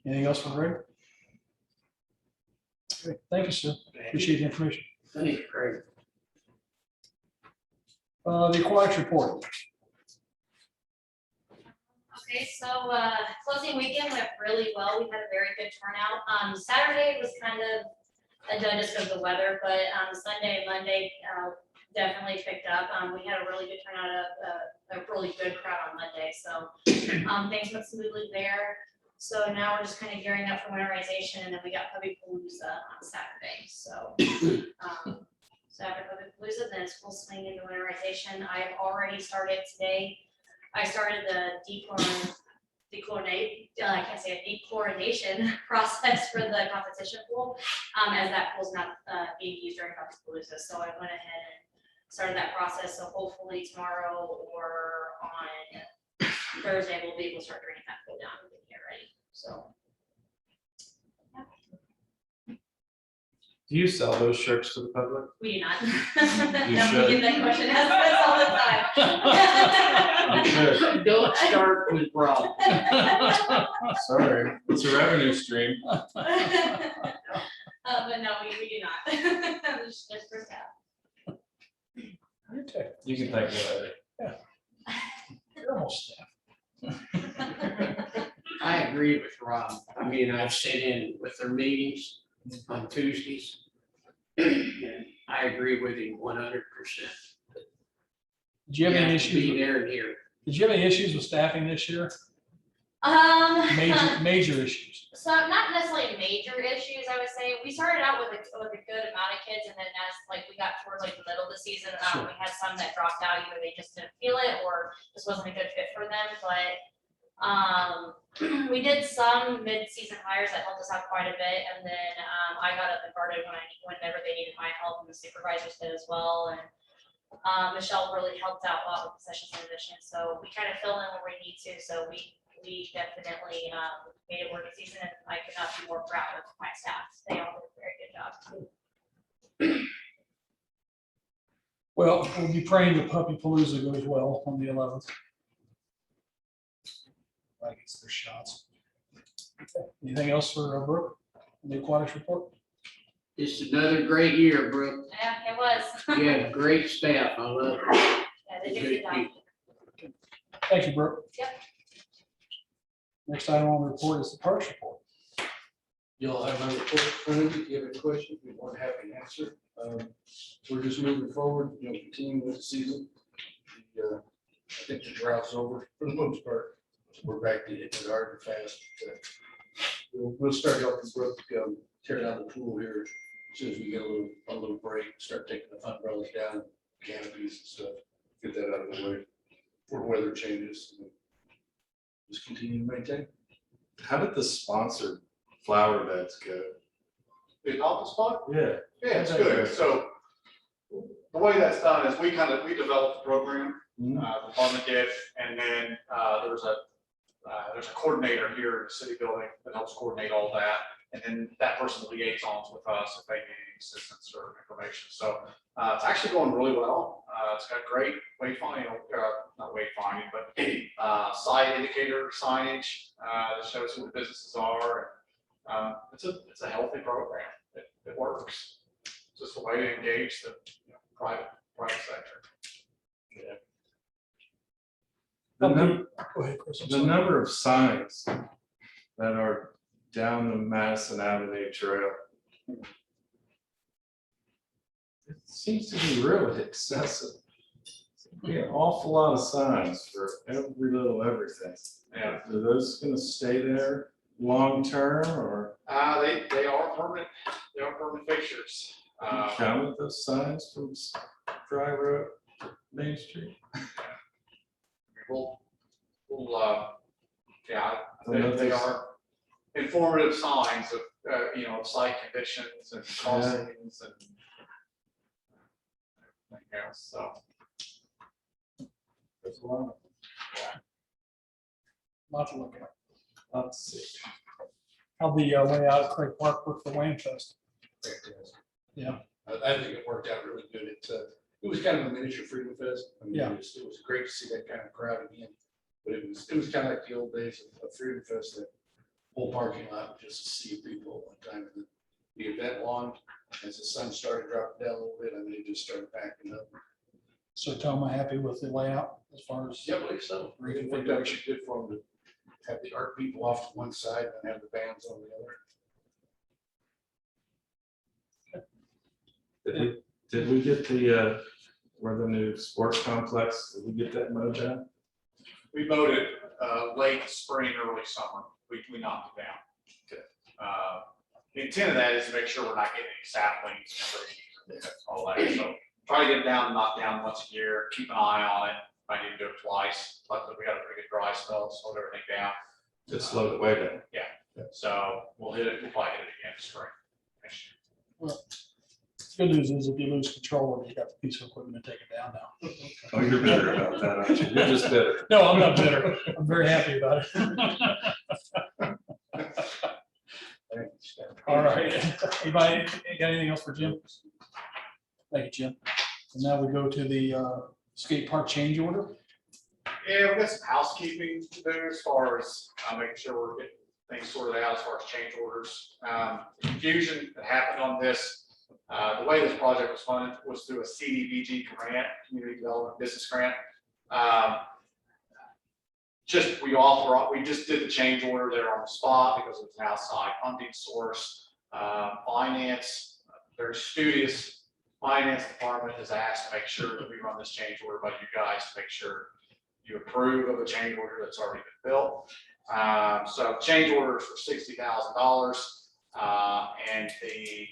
Anything else for Greg? Okay, thank you, sir. Appreciate the information. Thank you, Craig. The aquatics report. Okay, so closing weekend went really well. We had a very good turnout. Saturday was kind of a dud just because of the weather, but Sunday and Monday definitely picked up. We had a really good turnout, a really good crowd on Monday, so things went smoothly there. So now we're just kind of gearing up for winterization, and then we got Puppy Palooza on Saturday. So so after Puppy Palooza, then it's full swing into winterization. I have already started today. I started the dechlorination process for the competition pool, as that pool's not being used during Puppy-Palooza. So I went ahead and started that process. So hopefully tomorrow or on Thursday, we'll be able to start drinking that pool down and get ready. So. Do you sell those shirts to the public? We do not. You No, should. we get that question asked us all the time. You should. Don't start with Rob. Sorry, it's a revenue stream. But no, we do not. Just for staff. Okay. You can thank me later. You're almost staff. I agree with Rob. I mean, I've sat in with their meetings on Tuesdays. I agree with him 100%. Did you have any Be issues? there and here. Did you have any issues with staffing this year? Major issues. So not necessarily major issues, I would say. We started out with a good amount of kids, and then as we got towards the middle of the season, Sure. we had some that dropped out, either they just didn't feel it or this wasn't a good fit for them. But we did some mid-season hires that helped us out quite a bit, and then I got up and guarded whenever they needed my help, and the supervisors did as well. And Michelle really helped out a lot with the sessions and additions, so we kind of fill in where we need to. So we definitely made it work this season, and I could not be more proud of my staff. They all did a very good job. Well, we'll be praying the Puppy Palooza goes well on the 11th. I guess their shots. Okay. Anything else for Brooke? The aquatics report? It's another great year, Brooke. Yeah, it was. You have great staff. I love it. Yeah, they did a good Good job. people. Thank you, Brooke. Yep. Next item on the report is the parks report. You'll have my report in front of you. If you have any questions, we won't have an answer. We're just moving forward, continuing with the season. I think the drought's over for the most part. We're back to it hard and fast. We'll start helping Brooke tear down the pool here as soon as we get a little break, start taking the umbrellas down, canopies and stuff, get that out of the way before weather changes. Just continue to maintain. How did the sponsored flower beds go? The office spot? Yeah. Yeah, it's good. So the way that's done is we developed the program, the department did, and then there's a coordinator here in the city building that helps coordinate all that. And then that person liaisons with us if they need any assistance or information. So it's actually going really well. It's got great wayfinding, not wayfinding, but side indicator signage that shows who the businesses are. It's a healthy program. It works. It's just a way to engage the private sector. Yeah. The Go num- ahead, Chris. I'm the sorry. number of signs that are down the Madison Avenue Trail. It seems to be really excessive. Be an awful lot of signs for every little everything. Yeah. Are those gonna stay there long term or They are permanent, fixtures. you counted those signs from Dry Road, Main Street? We'll, yeah, I don't know if they there's- are informative signs of, of site conditions and crossings and everything else, so. There's a lot. Lot to look at. Let's see. How the layout of Craig Park worked for Wayne Fest. Fantastic. Yeah. I think it worked out really good. It was kind of a miniature Freedom Fest. I mean, Yeah. it was great to see that kind of crowd again. But it was kind of like the old days of Freedom Fest, that whole parking lot was just a sea of people at one time. And the event lawn, as the sun started dropping down a little bit, I mean, it just started backing up. So Tom, am I happy with the layout as far as? Yeah, I believe so. It worked out actually good for them to have the art people off to one side and have the bands on the other. Did we get the, where the new sports complex, did we get that mowed down? We mowed it late spring, early summer. We knocked it down. The intent of that is to make sure we're not getting any saplings and all that. So try to get it down, knock down once a year, keep an eye on it. I need to do it twice. Luckily, we got a pretty good dry spell, slowed everything down. Just slowed it way down. So we'll hit it, we'll probably hit it again in spring next year. Good news is if you lose control of it, you got the piece of equipment to take it down now. Oh, you're bitter about that, aren't you? You're just bitter. No, I'm not bitter. I'm very happy about it. All right. Anybody got anything else for Jim? Thank you, Jim. And now we go to the skate park change order. Yeah, we got some housekeeping to do as far as making sure we're getting things sorted out as far as change orders. Confusion that happened on this. The way this project was funded was through a CDBG grant, Community Development Business Grant. We just did the change order there on the spot because it was an outside funding source. Finance, very studious finance department has asked to make sure that we run this change order by you guys to make sure you approve of a change order that's already been built. So change orders for $60,000, and the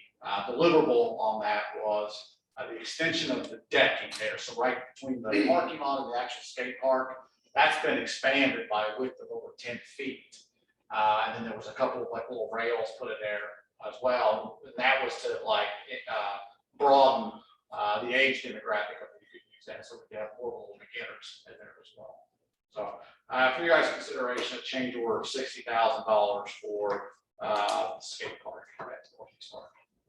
deliverable on that was the extension of the decking there. So right between the parking lot and the actual skate park, that's been expanded by a width of over 10 feet. And then there was a couple of like little rails put in there as well. And that was to broaden the age demographic of who could use that. So we could have more little beginners in there as well. So for your guys' consideration, a change order of $60,000 for skate park.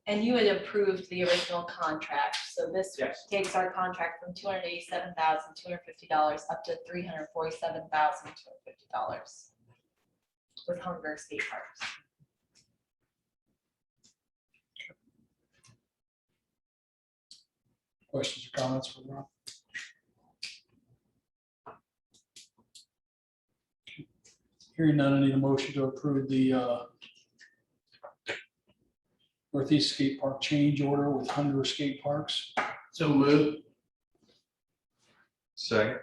And you had approved the original contract, so this Yes. takes our contract from $287,250 up to $347,250 with Hunger Skate Parks. Questions or comments for Ron? Hearing none, I need a motion to approve the Northeast Skate Park change order with Hunger Skate Parks. So move. Second.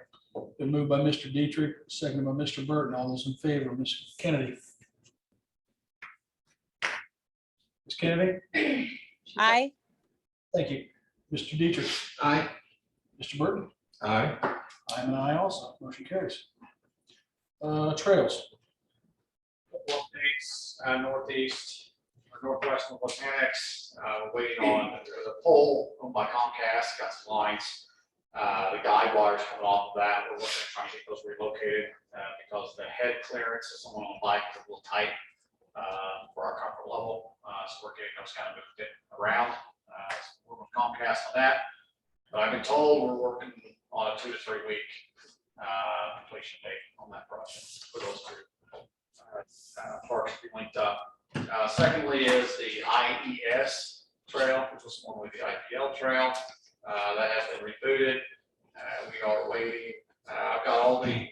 Been moved by Mr. Dietrich, seconded by Mr. Burton. All those in favor, Ms. Kennedy. Ms. Kennedy, Aye. thank you. Mr. Dietrich, Aye. Mr. Burton, Aye. I'm an aye also. Motion carries. Trails. Couple updates, northeast or northwest of Botanics. We're waiting on, there's a pole owned by Comcast, got some lines. The guide wires coming off of that. We're looking at trying to get those relocated because the head clearance of someone on a bike is a little tight for our comfort level. So we're getting those kind of moved around. We're with Comcast on that. But I've been told we're working on a 2 to 3 week completion date on that project for those two parks to be linked up. Secondly is the IES Trail, which was formerly the IPL Trail. That has been rebooted. We are waiting. I've got all the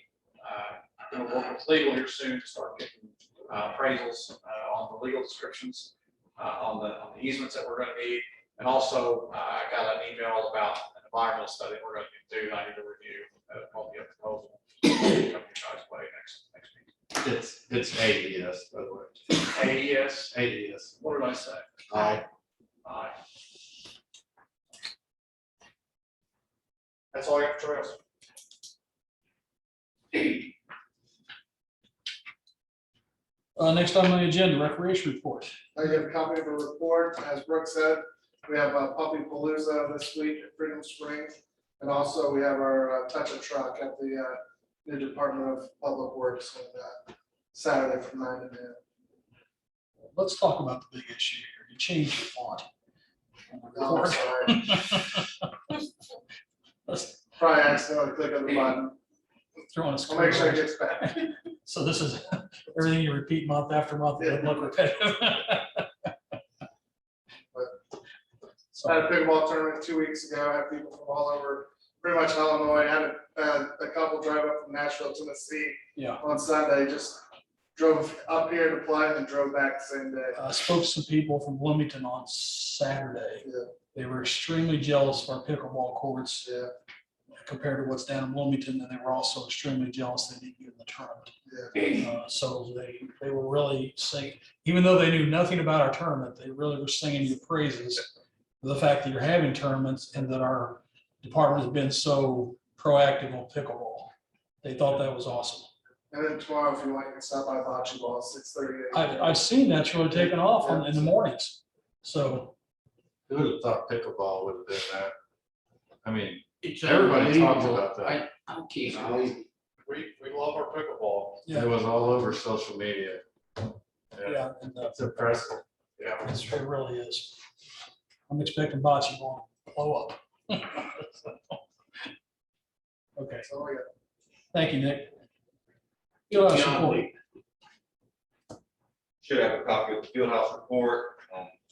it's legal here soon to start getting appraisals on the legal descriptions, on the easements that we're gonna need. And also, I got an email about an environmental study we're gonna do, I need to review, probably a proposal. Come your guys' way next meeting. It's AES, by the way. AES, AES. what did I say? Aye. Aye. That's all I got for trails. Next on the agenda, recreation report. I have a copy of a report. As Brooke said, we have a puppy palooza this week at Freedom Springs. And also we have our touch a truck at the new Department of Public Works on Saturday from 9 to noon. Let's talk about the big issue here. You changed your font. Oh, I'm sorry. Probably accidentally click on the button. Throwing a I'll make sure it screen. gets back. So this is everything you repeat month after month, it doesn't look repetitive. I had a pickleball tournament 2 weeks ago. I had people from all over, pretty much Illinois. I had a couple drive up from Nashville, Tennessee Yeah, on Sunday. Just drove up here to play and then drove back the same day. I spoke to some people from Bloomington on Saturday. Yeah. They were extremely jealous of our pickleball courts Yeah, compared to what's down in Bloomington, and they were also extremely jealous they didn't get in the tournament. yeah. So they were really saying, even though they knew nothing about our tournament, they really were singing your praises for the fact that you're having tournaments and that our department has been so proactive on pickleball. They thought that was awesome. And then tomorrow, if you want, you can stop by bocce ball, 6:30. I've seen that's really taken off in the mornings. So Who would have thought pickleball would have been that? I mean, It's everybody talks unbelievable. about that. I can't believe it. We love our pickleball. yeah, It was all over social media. yeah, and It's impressive. Yeah. it really is. I'm expecting bocce ball to blow up. Okay, So, yeah. thank you, Nick. Field house report. Should have a copy of the field house report.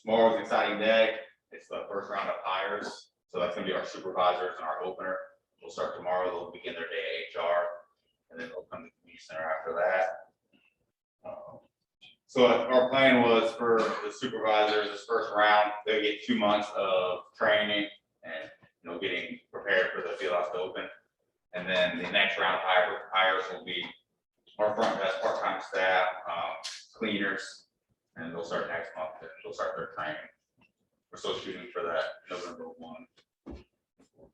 Tomorrow's an exciting day. It's the first round of hires. So that's gonna be our supervisors and our opener. We'll start tomorrow. They'll begin their day at HR. And then they'll come to the community center after that. So our plan was for the supervisors, this first round, they'll get 2 months of training and, getting prepared for the field house to open. And then the next round of hires will be our front desk, part-time staff, cleaners, and they'll start next month, and they'll start their training. We're still shooting for that November 1. We're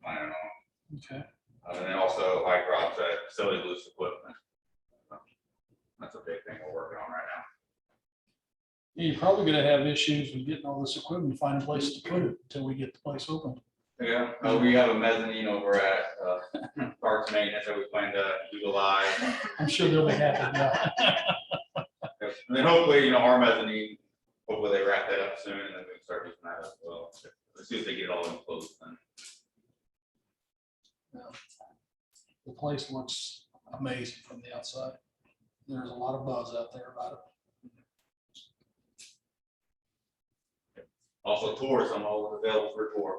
planning on. Okay, And then also, like Rob said, facility loose equipment. That's a big thing we're working on right now. you're probably gonna have issues with getting all this equipment, finding places to put it until we get the place open. Yeah, we have a mezzanine over at Parks Maintenance that we plan to utilize. I'm sure they'll be happy now. And then hopefully, our mezzanine, hopefully they wrap that up soon and then we can start using that as well. As soon as they get it all enclosed, then. The place looks amazing from the outside. There's a lot of buzz out there about it. Also tours, I'm always available for a tour.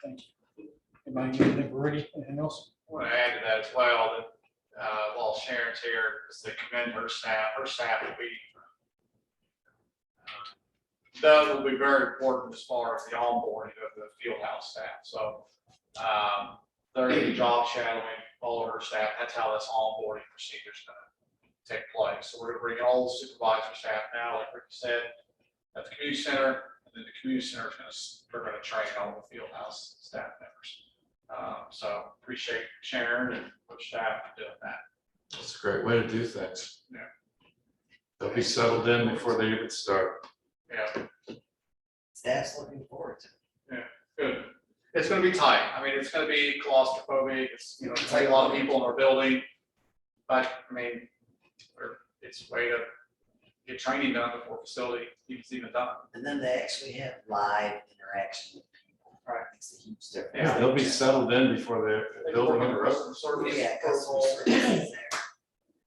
Thank you. Anybody got anything for Ricky? Anything else? I want to add to that as well, that while Sharon's here, is to commend her staff. Her staff will be, that will be very important as far as the onboarding of the field house staff. So they're going to be job shadowing all of her staff. That's how this onboarding procedure is going to take place. So we're going to bring in all the supervisor staff now, like Ricky said, at the community center. And then the community center is we're going to train all the field house staff members. So appreciate Sharon and her staff for doing that. That's a great way to do things. Yeah. They'll be settled in before they even start. Yeah, Staff's looking forward to it. good. It's going to be tight. I mean, it's going to be claustrophobic. It's, take a lot of people in our building. But I mean, it's a way to get training done before facility is even done. And then they actually have live interaction with people. Right. Makes a huge difference. Yeah. They'll be settled in before the building interrupts. Yeah, customer service is there.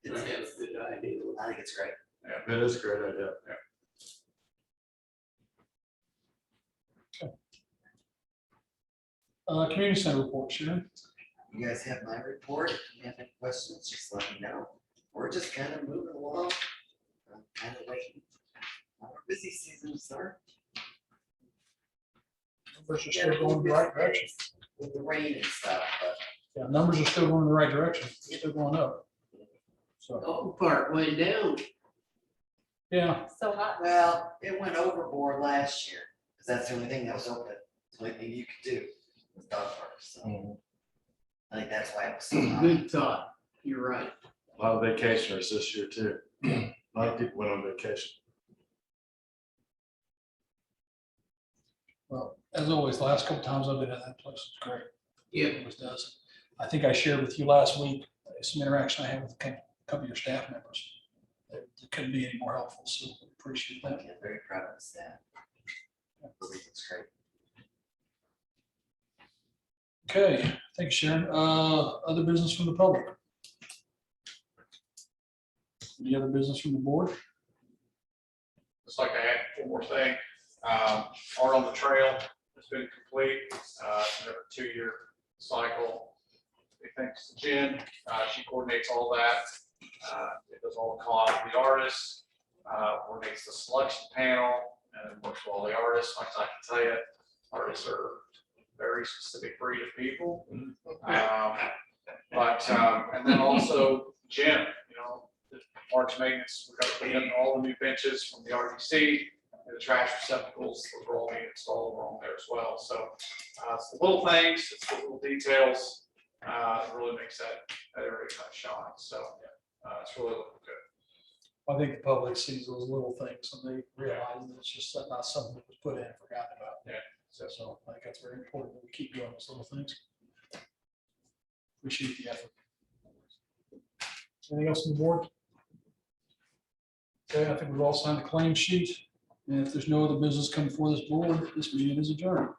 It's a good idea. I think it's great. It is a great idea. Community center report, Sharon. You guys have my report. If you have any questions, just let me know. We're just kind of moving along. Kind of waiting. Our busy season start. Numbers are still going in the right direction. With the rain and stuff, but Yeah, numbers are still going in the right direction. They're still going up. So, Dalton Park went down. yeah, So hot. well, it went overboard last year, because that's the only thing that was open. It's the only thing you could do with dog parks, so. I think that's why it was so hot. Good thought. You're right. A lot of vacationers this year too. A lot of people went on vacation. well, as always, the last couple times I've been in that place, it's great. Yeah. It always does. I think I shared with you last week, some interaction I had with a couple of your staff members. It couldn't be any more helpful, so appreciate that. I'm very proud of the staff. I believe it's great. Okay, thanks, Sharon. Other business from the public? Any other business from the board? Just like to add one more thing, art on the trail has been complete, it's another 2-year cycle. Big thanks to Jen, she coordinates all that, it does all the cost of the artists, coordinates the selection panel, and works with all the artists. Like I can tell you, artists are very specific breed of people. And then also Jim, you know, the parks maintenance, we're gonna clean up all the new benches from the RDC, and the trash receptacles, those are all being installed along there as well. So it's the little things, it's the little details, that really makes that area kind of shine. So it's really looking good. I think the public sees those little things and they realize that it's just not something that was put in and forgotten about. Yeah. So I think that's very important that we keep doing those little things. Appreciate the effort. Anything else on the board? Okay, I think we've all signed the claim sheet. And if there's no other business coming before this board, this meeting is adjourned.